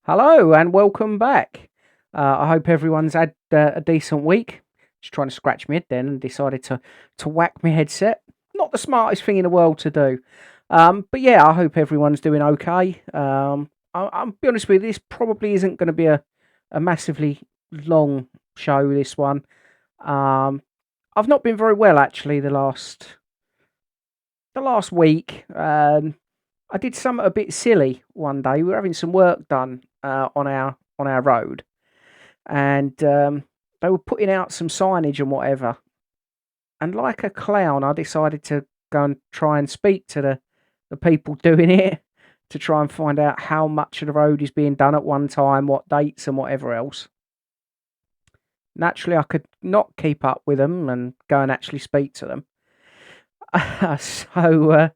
Hello and welcome back. I hope everyone's had a decent week. Just trying to scratch my head then and decided to whack my headset. Not the smartest thing in the world to do. But yeah, I hope everyone's doing okay. I'll be honest with you, this probably isn't going to be a massively long show, this one. Um, I've not been very well actually the last week. I did something a bit silly one day. We were having some work done on our road, and they were putting out some signage and whatever. And like a clown, I decided to go and try and speak to the people doing it to try and find out how much of the road is being done at one time, what dates, and whatever else. Naturally, I could not keep up with them and go and actually speak to them. So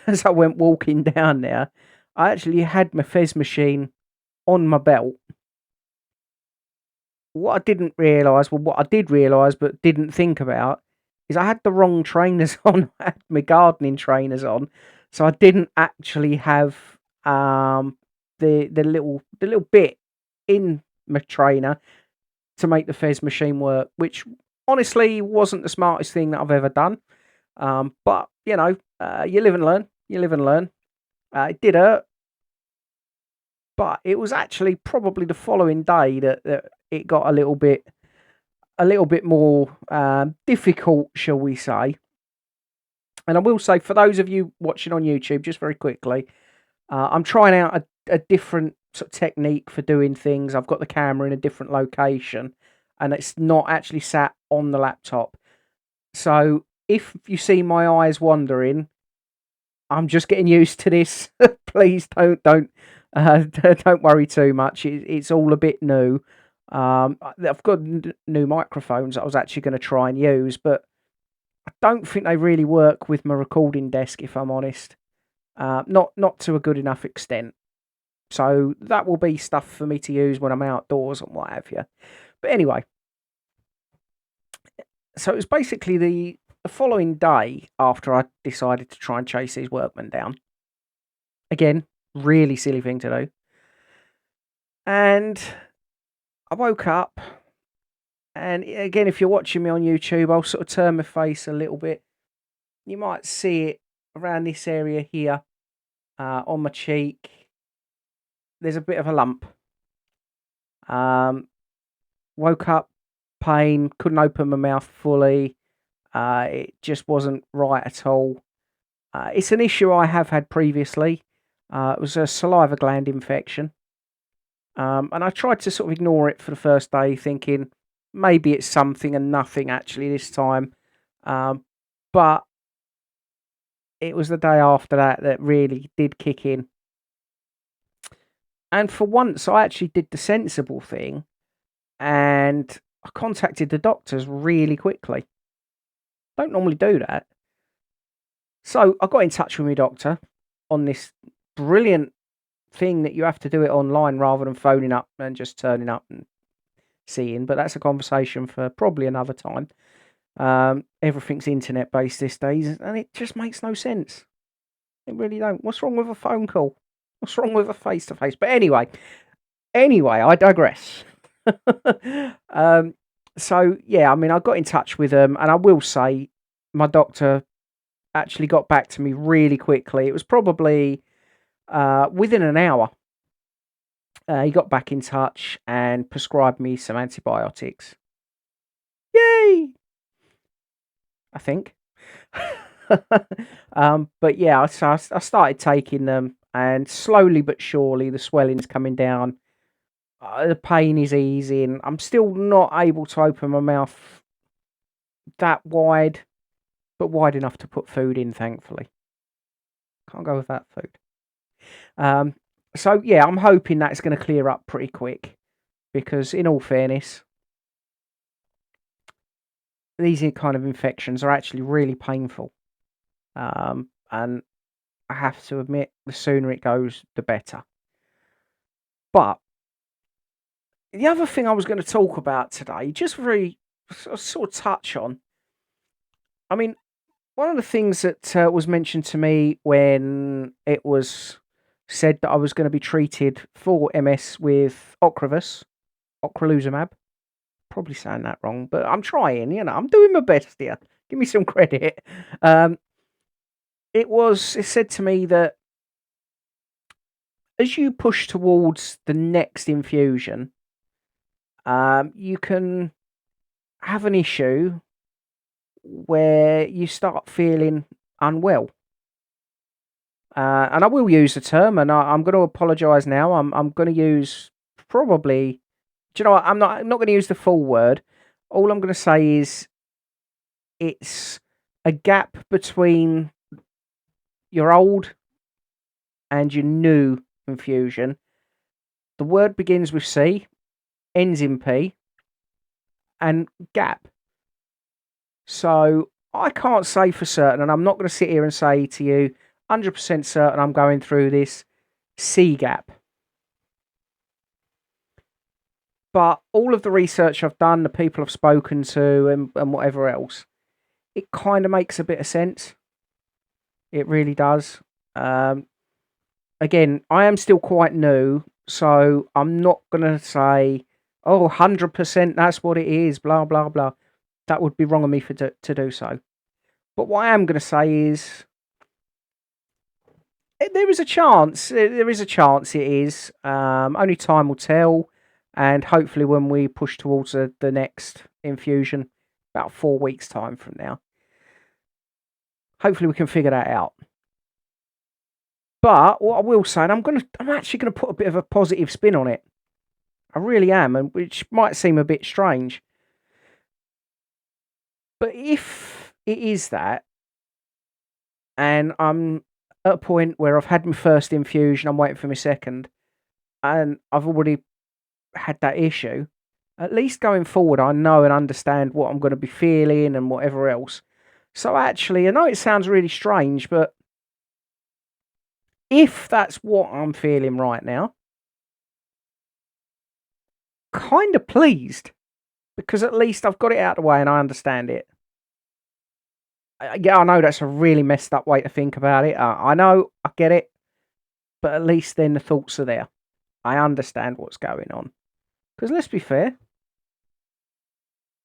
as I went walking down there, I actually had my fez machine on my belt. What I did realise but didn't think about, is I had the wrong trainers on. I had my gardening trainers on, so I didn't actually have the little bit in my trainer to make the fez machine work, which honestly wasn't the smartest thing that I've ever done. But you live and learn. You live and learn. It did hurt, but it was actually probably the following day that it got a little bit more difficult, shall we say. And I will say, for those of you watching on YouTube, just very quickly, I'm trying out a different sort of technique for doing things. I've got the camera in a different location, and it's not actually sat on the laptop. So if you see my eyes wandering, I'm just getting used to this. Please don't worry too much. It's all a bit new. I've got new microphones that I was actually going to try and use, but I don't think they really work with my recording desk, if I'm honest. Not to a good enough extent. So that will be stuff for me to use when I'm outdoors and what have you. But anyway, so it was basically the following day after I decided to try and chase these workmen down. Again, really silly thing to do. And I woke up, and again, if you're watching me on YouTube, I'll sort of turn my face a little bit. You might see it around this area here, on my cheek. There's a bit of a lump. Um, Woke up, pain, couldn't open my mouth fully. It just wasn't right at all. It's an issue I have had previously. It was a saliva gland infection. And I tried to sort of ignore it for the first day, thinking maybe it's something and nothing actually this time. But it was the day after that really did kick in. And for once, I actually did the sensible thing, and I contacted the doctors really quickly. Don't normally do that. So I got in touch with my doctor on this brilliant thing that you have to do it online rather than phoning up and just turning up and seeing. But that's a conversation for probably another time. Everything's internet based these days, and it just makes no sense. It really don't. What's wrong with a phone call? What's wrong with a face to face? But anyway, I digress. um, so yeah, I mean, I got in touch with them, and I will say, my doctor actually got back to me really quickly. It was probably within an hour. He got back in touch and prescribed me some antibiotics. Yay! I think. But yeah, so I started taking them, and slowly but surely the swelling's coming down. The pain is easing. I'm still not able to open my mouth that wide, but wide enough to put food in, thankfully. Can't go without food. Um, so yeah, I'm hoping that's going to clear up pretty quick, because in all fairness, these kind of infections are actually really painful. And I have to admit, the sooner it goes, the better. But the other thing I was going to talk about today, just very sort of touch on, I mean, one of the things that was mentioned to me when it was said that I was going to be treated for MS with ocrelizumab. Probably saying that wrong, but I'm trying. I'm doing my best here. Give me some credit. Um, it said to me that as you push towards the next infusion, you can have an issue where you start feeling unwell. And I will use the term, and I'm going to apologise now. I'm going to use probably. Do you know what? I'm not going to use the full word. All I'm going to say is it's a gap between your old and your new infusion. The word begins with C, ends in P, and gap. So I can't say for certain, and I'm not going to sit here and say to you 100% certain I'm going through this C gap. But all of the research I've done, the people I've spoken to, and whatever else, it kind of makes a bit of sense. It really does. Again, I am still quite new, so I'm not going to say, 100% that's what it is, blah, blah, blah. That would be wrong of me to do so. But what I am going to say is, there is a chance. There is a chance it is. Only time will tell. And hopefully when we push towards the next infusion, about 4 weeks' time from now, hopefully we can figure that out. But what I will say, and I'm actually going to put a bit of a positive spin on it. I really am, and which might seem a bit strange. But if it is that, and I'm at a point where I've had my first infusion, I'm waiting for my second, and I've already had that issue, at least going forward, I know and understand what I'm going to be feeling and whatever else. So actually, I know it sounds really strange, but if that's what I'm feeling right now, kind of pleased, because at least I've got it out of the way and I understand it. Yeah, I know that's a really messed up way to think about it. I know, I get it, but at least then the thoughts are there. I understand what's going on. Because let's be fair,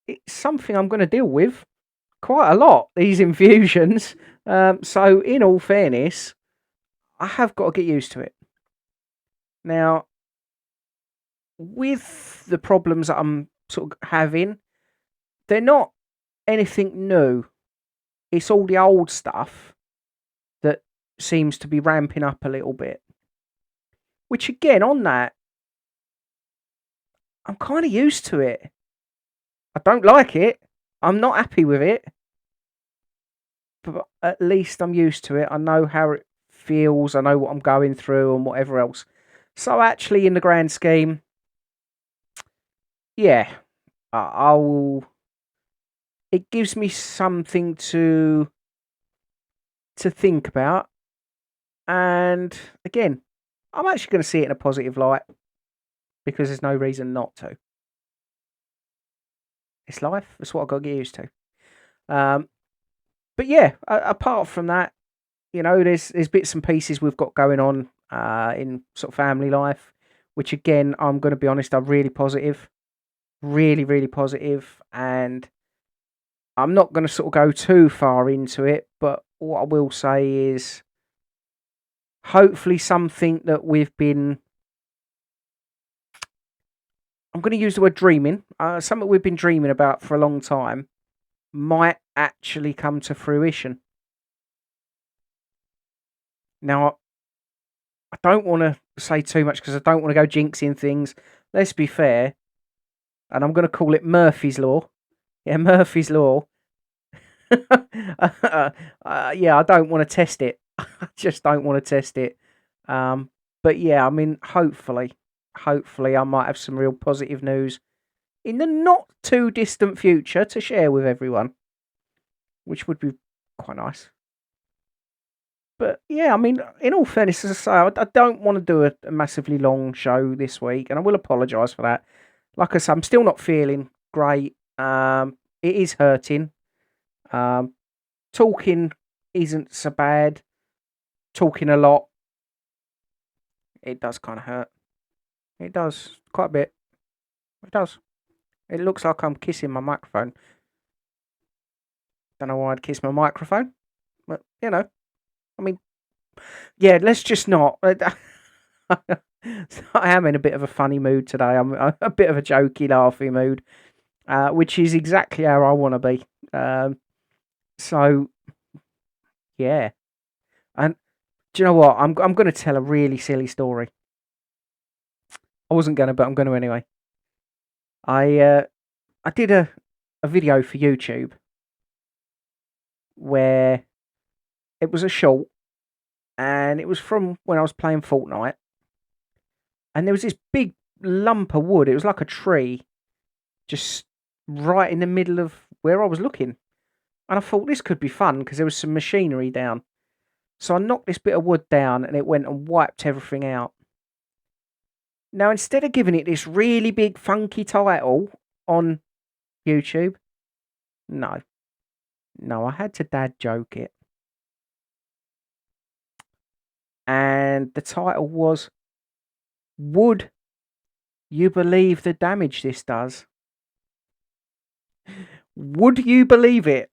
it's something I'm going to deal with quite a lot, these infusions. So, in all fairness, I have got to get used to it. Now, with the problems that I'm sort of having, they're not anything new. It's all the old stuff that seems to be ramping up a little bit. Which, again, on that, I'm kind of used to it. I don't like it. I'm not happy with it. But at least I'm used to it. I know how it feels. I know what I'm going through and whatever else. So actually, in the grand scheme, yeah, I will. It gives me something to think about. And again, I'm actually going to see it in a positive light because there's no reason not to. It's life. That's what I've got to get used to. But yeah, apart from that, there's bits and pieces we've got going on in sort of family life, which again, I'm going to be honest, I'm really positive. Really, really positive, and I'm not going to sort of go too far into it, but what I will say is hopefully something that I'm going to use the word dreaming, something we've been dreaming about for a long time might actually come to fruition. Now, I don't want to say too much because I don't want to go jinxing things. Let's be fair, and I'm going to call it Murphy's Law. Yeah, Murphy's Law. Yeah, I don't want to test it. I just don't want to test it. But yeah, I mean, hopefully, I might have some real positive news in the not too distant future to share with everyone, which would be quite nice. But yeah, I mean, in all fairness, as I say, I don't want to do a massively long show this week, and I will apologise for that. Like I said, I'm still not feeling great. It is hurting. Talking isn't so bad. Talking a lot it does kind of hurt. It does quite a bit. It does. It looks like I'm kissing my microphone. Don't know why I'd kiss my microphone, but I mean, yeah. Let's just not. I am in a bit of a funny mood today. I'm a bit of a jokey, laughy mood, which is exactly how I want to be. So yeah, and do you know what? I'm going to tell a really silly story. I wasn't going to, but I'm going to anyway. I did a video for YouTube where it was a short, and it was from when I was playing Fortnite, and there was this big lump of wood. It was like a tree, just right in the middle of where I was looking, and I thought this could be fun because there was some machinery down. So I knocked this bit of wood down, and it went and wiped everything out. Now, instead of giving it this really big funky title on YouTube, no, I had to dad joke it. And the title was, Would You Believe the Damage This Does? Would you believe it?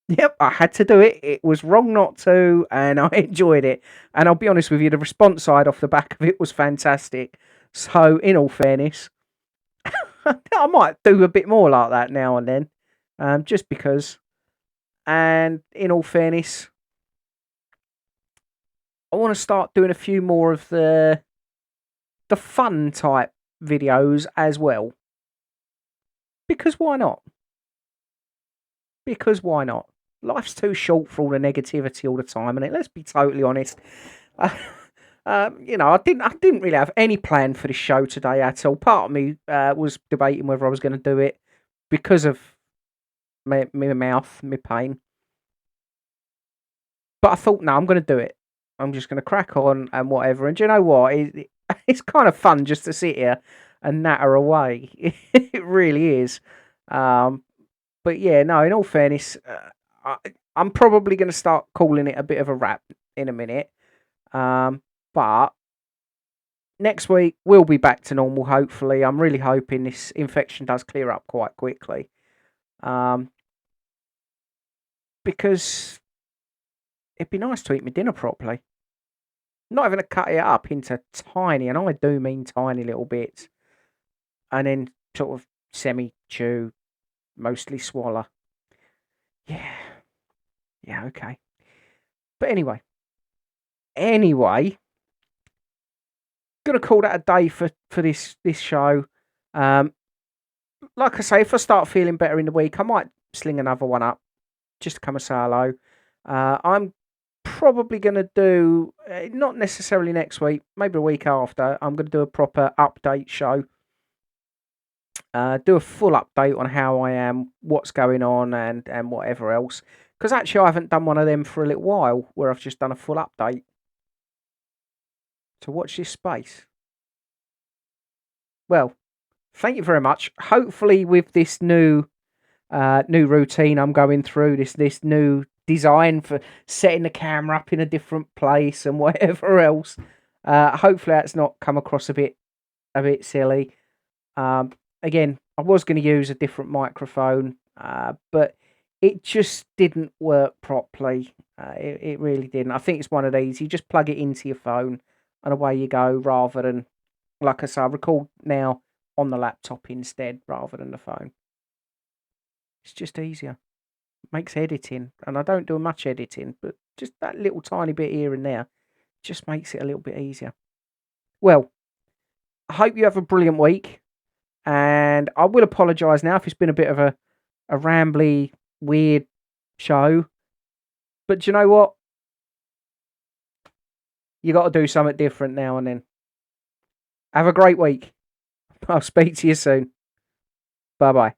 Yep, I had to do it. It was wrong not to, and I enjoyed it. And I'll be honest with you, the response side off the back of it was fantastic. So, in all fairness, I might do a bit more like that now and then, just because. And in all fairness, I want to start doing a few more of the fun type videos as well. Because why not? Life's too short for all the negativity all the time, and let's be totally honest. I didn't really have any plan for this show today at all. Part of me was debating whether I was going to do it because of my mouth, my pain. But I thought, no, I'm going to do it. I'm just going to crack on and whatever. And do you know what? It's kind of fun just to sit here and natter away. It really is. But yeah, no, in all fairness, I'm probably going to start calling it a bit of a wrap in a minute. But next week, we'll be back to normal, hopefully. I'm really hoping this infection does clear up quite quickly. Because it'd be nice to eat my dinner properly. Not even to cut it up into tiny, and I do mean tiny little bits. And then sort of semi-chew, mostly swallow. Yeah, okay. But anyway, gonna call that a day for this show. Like I say, if I start feeling better in the week, I might sling another one up just to come and say hello. I'm probably gonna do not necessarily next week, maybe a week after. I'm gonna do a proper update show. Do a full update on how I am, what's going on, and whatever else. Because actually, I haven't done one of them for a little while, where I've just done a full update. So watch this space. Well, thank you very much. Hopefully, with this new routine I'm going through, this new design for setting the camera up in a different place and whatever else, hopefully that's not come across a bit silly. Again, I was going to use a different microphone, but it just didn't work properly. It really didn't. I think it's one of these. You just plug it into your phone and away you go, rather than, like I say, I record now on the laptop instead rather than the phone. It's just easier. Makes editing, and I don't do much editing, but just that little tiny bit here and there just makes it a little bit easier. Well, I hope you have a brilliant week. And I will apologise now if it's been a bit of a rambly, weird show. But do you know what? You got to do something different now and then. Have a great week. I'll speak to you soon. Bye-bye.